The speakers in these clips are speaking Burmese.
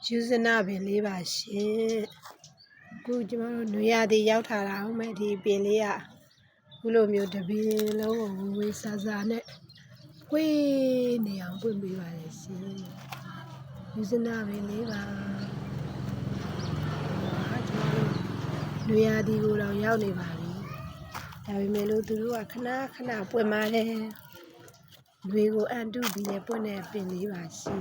ယူဇနာပင်လေးပါရှင်အခုကျမတို့နွေရာသီရောက်ထားတာဟုတ်မဲ့ဒီပင်လေးကခုလိုမျိုးတပင်လုံးကိုဝေးဆာဆာနဲ့ဖွေးနေအောင်ပွင့်ပေးပါလေရှင်ယူဇနာပင်လေးပါကျမတို့နွေရာသီကိုတော့ရောက်နေပါပြီဒါပေမဲ့လို့သူတို့ကခဏခဏပွင့်ပါတယ်နွေကိုအန်တုပြီးနဲ့ပွင့်တဲ့ပင်လေးပါရှင်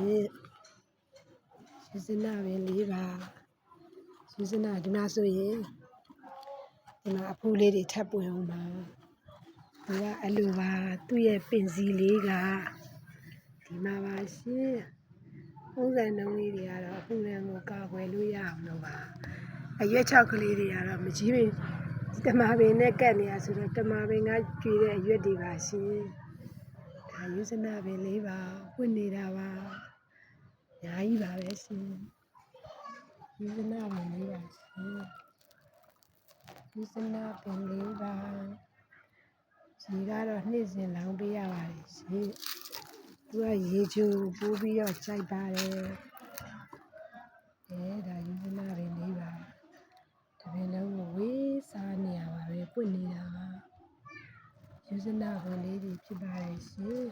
ယူဇနာပင်လေးပါယူဇနာဒီမှာဆိုရင်ဒီမှာအဖူးလေးတွေထပ်ပွင့်အောင်ပါသူကအလိုပါသူ့ရဲ့ပင်စီလေးကဒီမှာပါရှင်ပုံစံနှုံးလေးတွေကတော့အဖူးလန်းကိုကာကွယ်လို့ရအောင်လို့ပါအရွက်ချောက်ကလေးတွေကတော့မကြီးပင်တမာပင်နဲ့ကတ်နေရဆိုတော့တမာပင်ကကျွေတဲ့အရွက်တွေပါရှင်ဒါယူဇနာပင်လေးပါပွင့်နေတာပါအများကြီးပါပဲရှင်ယူဇနာပင်လေးပါရှင်ယူဇနာပင်လေးပါဒီကတော့နှစ်စဉ်လောင်းပေးရပါတယ်ရှင်သူကရေချိုပိုးပြီးတော့စိုက်ပါတယ်ဒါယူဇနာပင်လေးပါတပင်လုံးကိုဝေးစားနေရပါပဲပွင့်နေတာပါယူဇနာပင်လေးတွေဖြစ်ပါတယ်ရှင်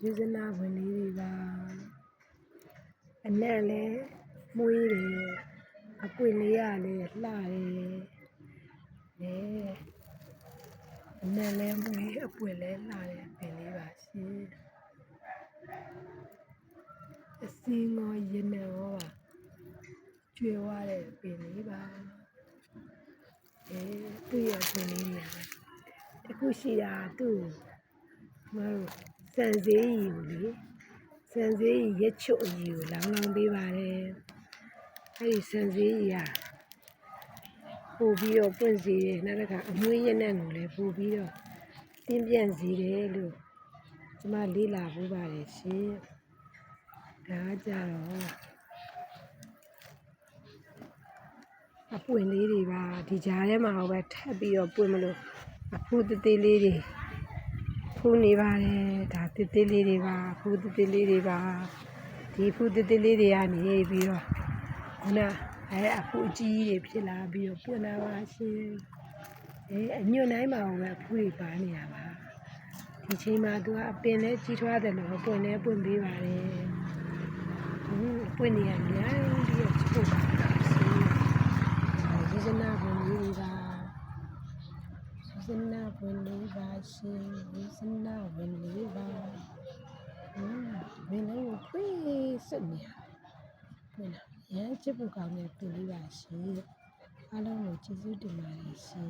ယူဇနာပင်လေးတွေပါအနံ့လည်းမွေးတယ်အပွင့်လေးရလည်းလှတယ်အနံ့လည်းမွေးအပွင့်လည်းလှတယ်ပင်လေးပါရှင်အစင်းရောရနံ့ရောပါကျွေးသွားတဲ့ပင်လေးပါသူ့ရဲ့ပင်လေးတွေတခုရှိတာသူ့မတို့စံစည်းရီကိုလေစံစည်းရီရက်ချွတ်အကြီးကိုလောင်းပေးပါတယ်အဲ့ဒီစံစည်းရီကပို့ပြီးတော့ပွင့်စေတယ်နောက်တစ်ခါအမွှေးရနံ့ကိုလည်းပို့ပြီးတော့တင်းပြန့်စေတယ်လို့ကျမလေ့လာဖို့ပါတယ်ရှင်ဒါကြတော့အပွင့်လေးတွေပါဒီကြားထဲမှာပဲထပ်ပြီးတော့ပွင့်မလို့အဖူးသေးလေးတွေဖူးနေပါတယ်ဒါသေးလေးတွေပါဖူးသေးလေးတွေပါဒီဖူးသေးလေးတွေကနေပြီးတော့ခုနအဖူးအကြီးတွေဖြစ်လာပြီးတော့ပွင့်လာပါရှင်အညွန့်တိုင်းမှာပဲအဖူးတွေပါနေတာပါဒီချိန်မှာသူကအပင်နဲ့ကြီးထွားတယ်လို့ပွင့်နေပွင့်ပေးပါတယ်ပွင့်နေရများပြီးတော့ချို့ပါရှင်ယူဇနာပင်လေးပါယူဇနာပင်လေးပါရှင်ယူဇနာပင်လေးပါမင်းလည်းခွေးစွတ်နေရတယ်ရမ်းချစ်ဖို့ကောင်းတဲ့ပင်လေးပါရှင်အားလုံးကိုကျေးဇူးတင်ပါတယ်ရှင်